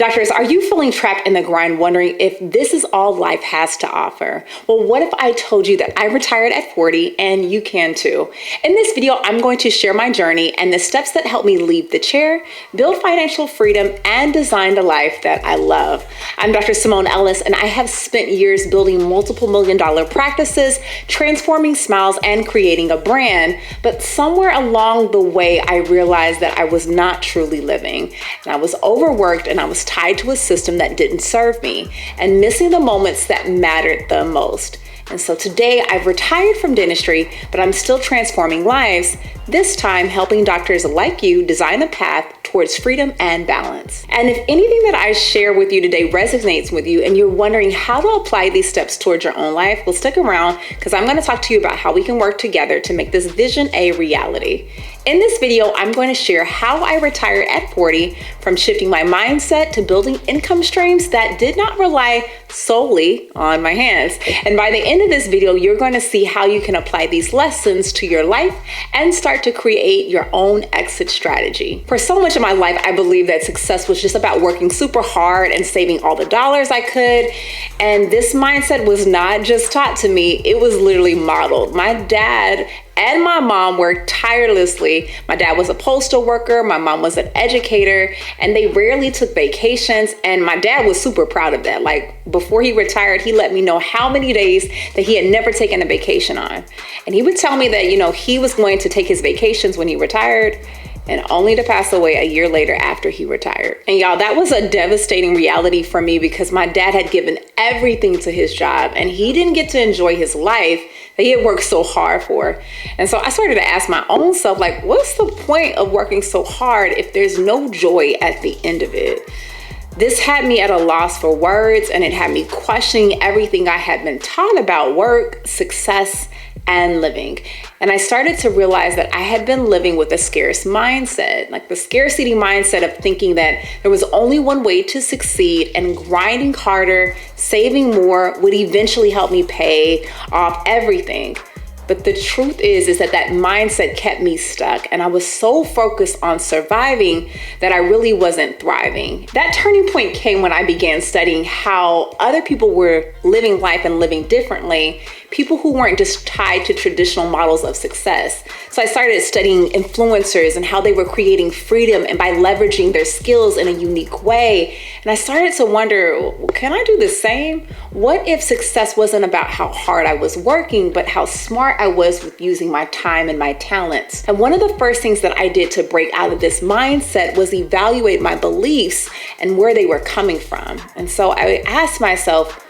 Doctors, are you feeling trapped in the grind, wondering if this is all life has to offer? Well, what if I told you that I retired at 40 and you can too? In this video, I'm going to share my journey and the steps that helped me leave the chair, build financial freedom, and design the life that I love. I'm Dr. Simone Ellis, and I have spent years building multiple million-dollar practices, transforming smiles, and creating a brand. But somewhere along the way, I realized that I was not truly living. And I was overworked, and I was tied to a system that didn't serve me and missing the moments that mattered the most. And so today I've retired from dentistry, but I'm still transforming lives, this time helping doctors like you design a path towards freedom and balance. And if anything that I share with you today resonates with you and you're wondering how to apply these steps towards your own life, well, stick around because I'm going to talk to you about how we can work together to make this vision a reality. In this video, I'm going to share how I retired at 40 from shifting my mindset to building income streams that did not rely solely on my hands. And by the end of this video, you're going to see how you can apply these lessons to your life and start to create your own exit strategy. For so much of my life, I believe that success was just about working super hard and saving all the dollars I could. And this mindset was not just taught to me, it was literally modeled. My dad and my mom worked tirelessly. My dad was a postal worker, my mom was an educator, and they rarely took vacations. And my dad was super proud of that. Like before he retired, he let me know how many days that he had never taken a vacation on. And he would tell me that, he was going to take his vacations when he retired, and only to pass away a year later after he retired. And y'all, that was a devastating reality for me because my dad had given everything to his job and he didn't get to enjoy his life that he had worked so hard for. And so I started to ask my own self, like, what's the point of working so hard if there's no joy at the end of it? This had me at a loss for words, and it had me questioning everything I had been taught about work, success, and living. And I started to realize that I had been living with a scarce mindset, like the scarcity mindset of thinking that there was only one way to succeed, and grinding harder, saving more would eventually help me pay off everything. But the truth is that mindset kept me stuck, and I was so focused on surviving that I really wasn't thriving. That turning point came when I began studying how other people were living life and living differently, people who weren't just tied to traditional models of success. So I started studying influencers and how they were creating freedom and by leveraging their skills in a unique way. And I started to wonder, can I do the same? What if success wasn't about how hard I was working, but how smart I was with using my time and my talents? And one of the first things that I did to break out of this mindset was evaluate my beliefs and where they were coming from. And so I asked myself,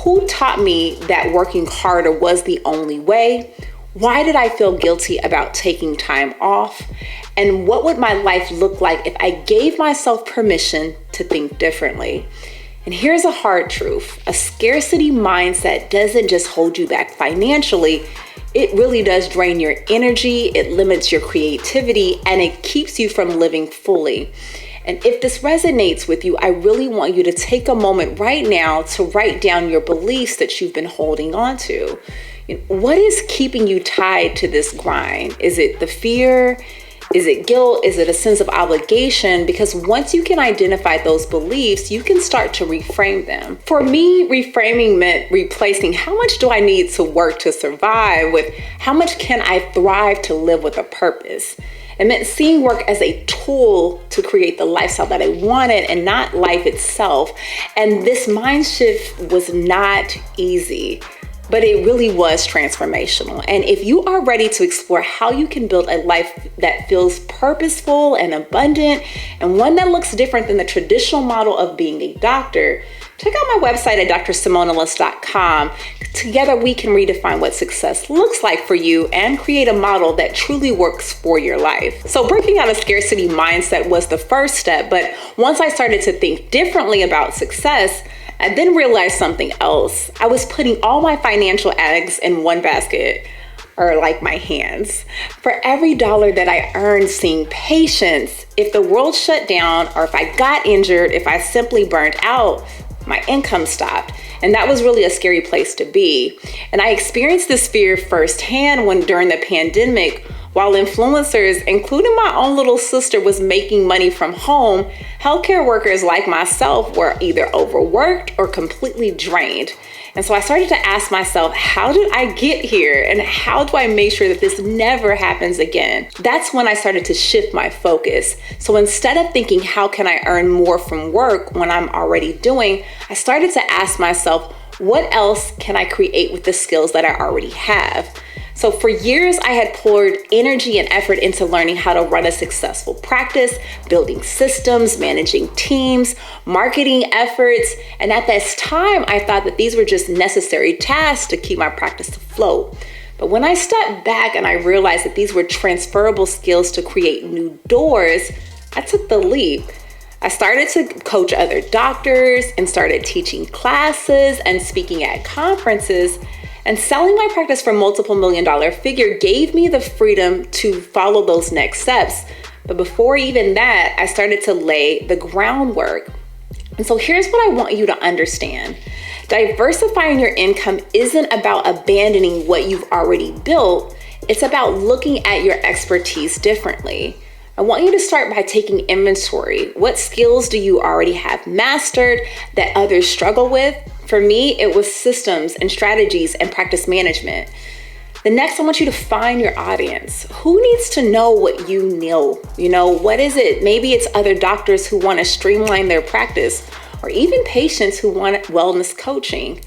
who taught me that working harder was the only way? Why did I feel guilty about taking time off? And what would my life look like if I gave myself permission to think differently? And here's a hard truth. A scarcity mindset doesn't just hold you back financially. It really does drain your energy, it limits your creativity, and it keeps you from living fully. And if this resonates with you, I really want you to take a moment right now to write down your beliefs that you've been holding on to. What is keeping you tied to this grind? Is it the fear? Is it guilt? Is it a sense of obligation? Because once you can identify those beliefs, you can start to reframe them. For me, reframing meant replacing how much do I need to work to survive with how much can I thrive to live with a purpose. It meant seeing work as a tool to create the lifestyle that I wanted and not life itself. And this mind shift was not easy, but it really was transformational. And if you are ready to explore how you can build a life that feels purposeful and abundant, and one that looks different than the traditional model of being a doctor, check out my website at drsimonellis.com. Together we can redefine what success looks like for you and create a model that truly works for your life. So breaking out of scarcity mindset was the first step, but once I started to think differently about success, I then realized something else. I was putting all my financial eggs in one basket, or like my hands. For every dollar that I earned seeing patients, if the world shut down or if I got injured, if I simply burned out, my income stopped. And that was really a scary place to be. And I experienced this fear firsthand when during the pandemic, While influencers, including my own little sister, was making money from home, healthcare workers like myself were either overworked or completely drained. And so I started to ask myself, how did I get here? And how do I make sure that this never happens again? That's when I started to shift my focus. So instead of thinking, how can I earn more from work when I'm already doing, I started to ask myself, what else can I create with the skills that I already have? So for years, I had poured energy and effort into learning how to run a successful practice, building systems, managing teams, marketing efforts. And at this time, I thought that these were just necessary tasks to keep my practice afloat. But when I stepped back and I realized that these were transferable skills to create new doors, I took the leap. I started to coach other doctors and started teaching classes and speaking at conferences. And selling my practice for multiple $1-million figure gave me the freedom to follow those next steps. But before even that, I started to lay the groundwork. And so here's what I want you to understand. Diversifying your income isn't about abandoning what you've already built. It's about looking at your expertise differently. I want you to start by taking inventory. What skills do you already have mastered that others struggle with? For me, it was systems and strategies and practice management. The next, I want you to find your audience. Who needs to know what you know? What is it? Maybe it's other doctors who want to streamline their practice, or even patients who want wellness coaching.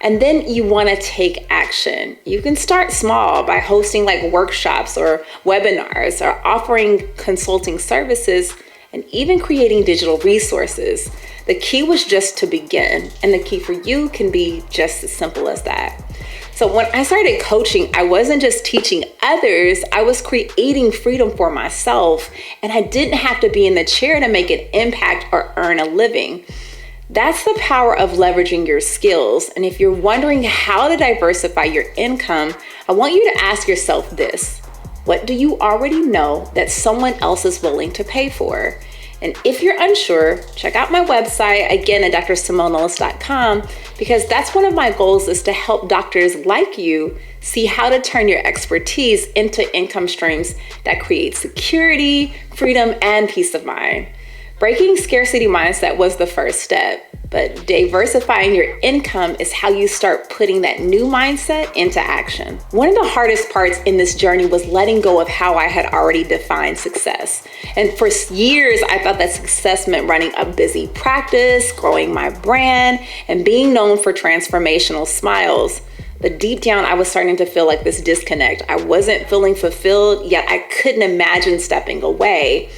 And then you want to take action. You can start small by hosting workshops or webinars, or offering consulting services, and even creating digital resources. The key was just to begin, and the key for you can be just as simple as that. So when I started coaching, I wasn't just teaching others, I was creating freedom for myself, and I didn't have to be in the chair to make an impact or earn a living. That's the power of leveraging your skills. And if you're wondering how to diversify your income, I want you to ask yourself this: what do you already know that someone else is willing to pay for? And if you're unsure, check out my website, again, at drsimoneellis.com, because that's one of my goals, is to help doctors like you see how to turn your expertise into income streams that create security, freedom, and peace of mind. Breaking scarcity mindset was the first step, but diversifying your income is how you start putting that new mindset into action. One of the hardest parts in this journey was letting go of how I had already defined success. And for years, I thought that success meant running a busy practice, growing my brand, and being known for transformational smiles. But deep down, I was starting to feel like this disconnect. I wasn't feeling fulfilled, yet I couldn't imagine stepping away.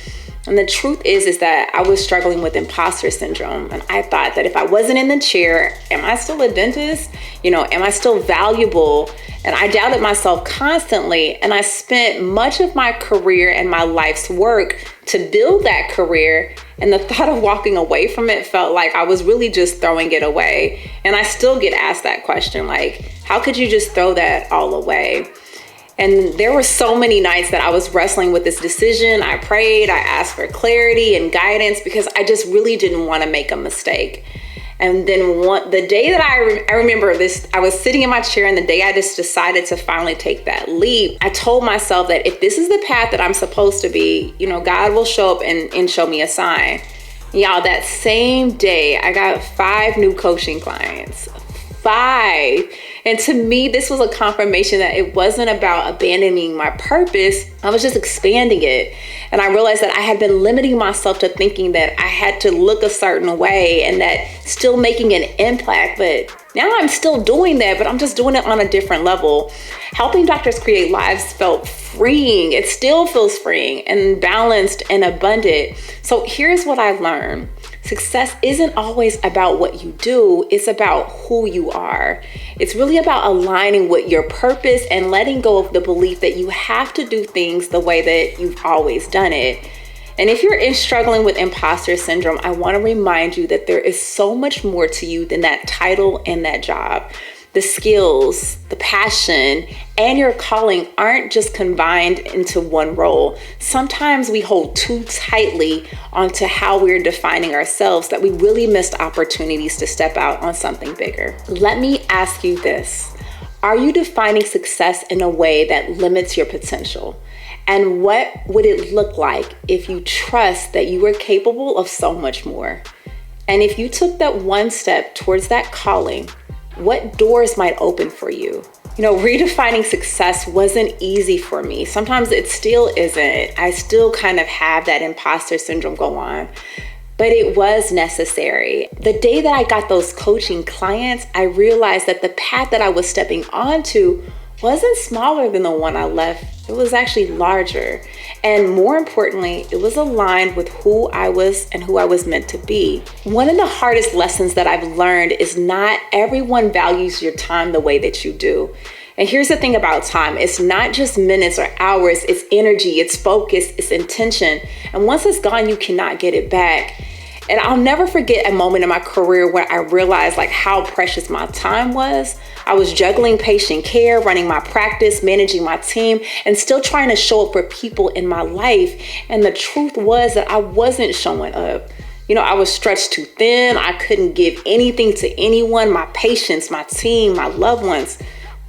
And the truth is that I was struggling with imposter syndrome. And I thought that if I wasn't in the chair, am I still a dentist? Am I still valuable? And I doubted myself constantly. And I spent much of my career and my life's work to build that career. And the thought of walking away from it felt like I was really just throwing it away. And I still get asked that question, how could you just throw that all away? And there were so many nights that I was wrestling with this decision. I prayed, I asked for clarity and guidance because I just really didn't want to make a mistake. And then the day that I remember this, I was sitting in my chair, and the day I just decided to finally take that leap, I told myself that if this is the path that I'm supposed to be, God will show up and show me a sign. Y'all, that same day, I got 5 new coaching clients. 5. And to me, this was a confirmation that it wasn't about abandoning my purpose. I was just expanding it. And I realized that I had been limiting myself to thinking that I had to look a certain way and that still making an impact. But now I'm still doing that, but I'm just doing it on a different level. Helping doctors create lives felt freeing. It still feels freeing and balanced and abundant. So here's what I learned. Success isn't always about what you do, it's about who you are. It's really about aligning with your purpose and letting go of the belief that you have to do things the way that you've always done it. And if you're struggling with imposter syndrome, I want to remind you that there is so much more to you than that title and that job. The skills, the passion, and your calling aren't just combined into one role. Sometimes we hold too tightly onto how we're defining ourselves that we really missed opportunities to step out on something bigger. Let me ask you this. Are you defining success in a way that limits your potential? And what would it look like if you trust that you are capable of so much more? And if you took that one step towards that calling, what doors might open for you? You know, redefining success wasn't easy for me. Sometimes it still isn't. I still kind of have that imposter syndrome go on, but it was necessary. The day that I got those coaching clients, I realized that the path that I was stepping onto wasn't smaller than the one I left. It was actually larger. And more importantly, it was aligned with who I was and who I was meant to be. One of the hardest lessons that I've learned is not everyone values your time the way that you do. And here's the thing about time. It's not just minutes or hours, it's energy, it's focus, it's intention. And once it's gone, you cannot get it back. And I'll never forget a moment in my career where I realized like how precious my time was. I was juggling patient care, running my practice, managing my team, and still trying to show up for people in my life. And the truth was that I wasn't showing up. You know, I was stretched too thin. I couldn't give anything to anyone, my patients, my team, my loved ones.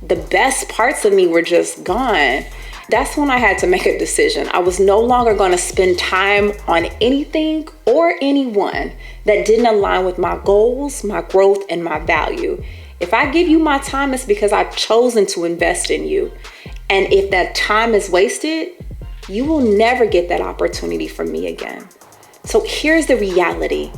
The best parts of me were just gone. That's when I had to make a decision. I was no longer going to spend time on anything or anyone that didn't align with my goals, my growth, and my value. If I give you my time, it's because I've chosen to invest in you. And if that time is wasted, you will never get that opportunity from me again. So here's the reality.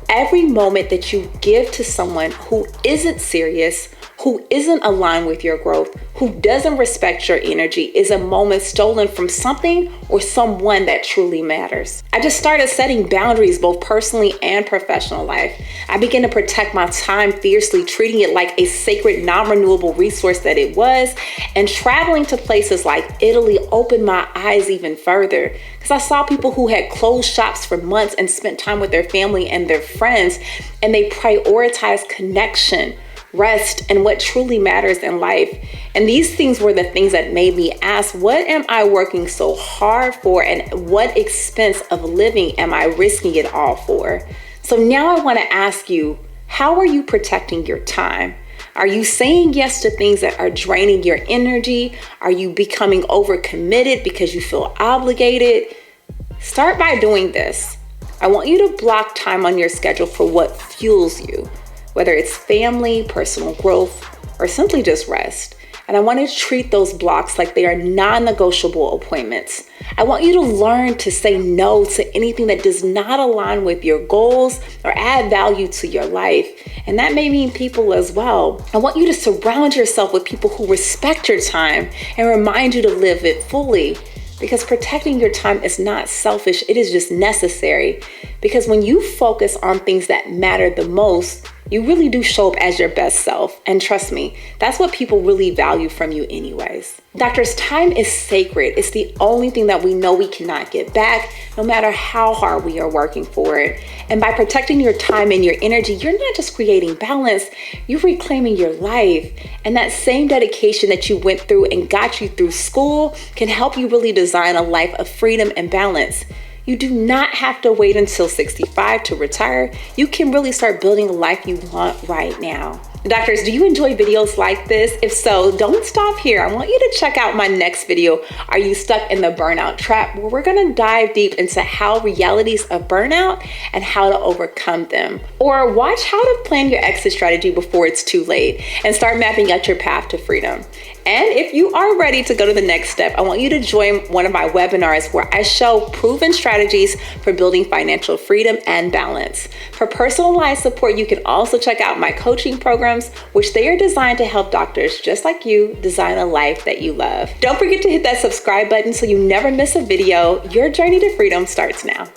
Every moment that you give to someone who isn't serious, who isn't aligned with your growth, who doesn't respect your energy, is a moment stolen from something or someone that truly matters. I just started setting boundaries both personally and professional life. I began to protect my time fiercely, treating it like a sacred, non-renewable resource that it was. And traveling to places like Italy opened my eyes even further, because I saw people who had closed shops for months and spent time with their family and their friends, and they prioritized connection, rest, and what truly matters in life. And these things were the things that made me ask, what am I working so hard for? And what expense of living am I risking it all for? So now I want to ask you, how are you protecting your time? Are you saying yes to things that are draining your energy? Are you becoming overcommitted because you feel obligated? Start by doing this. I want you to block time on your schedule for what fuels you, whether it's family, personal growth, or simply just rest. And I want to treat those blocks like they are non-negotiable appointments. I want you to learn to say no to anything that does not align with your goals or add value to your life. And that may mean people as well. I want you to surround yourself with people who respect your time and remind you to live it fully. Because protecting your time is not selfish, it is just necessary. Because when you focus on things that matter the most, you really do show up as your best self. And trust me, that's what people really value from you anyways. Doctors, time is sacred. It's the only thing that we know we cannot get back, no matter how hard we are working for it. And by protecting your time and your energy, you're not just creating balance, you're reclaiming your life. And that same dedication that you went through and got you through school can help you really design a life of freedom and balance. You do not have to wait until 65 to retire. You can really start building a life you want right now. Doctors, do you enjoy videos like this? If so, don't stop here. I want you to check out my next video, Are You Stuck in the Burnout Trap? Where we're gonna dive deep into how realities of burnout and how to overcome them. Or watch how to plan your exit strategy before it's too late and start mapping out your path to freedom. And if you are ready to go to the next step, I want you to join one of my webinars where I show proven strategies for building financial freedom and balance. For personalized support, you can also check out my coaching programs, which they are designed to help doctors just like you design a life that you love. Don't forget to hit that subscribe button so you never miss a video. Your journey to freedom starts now.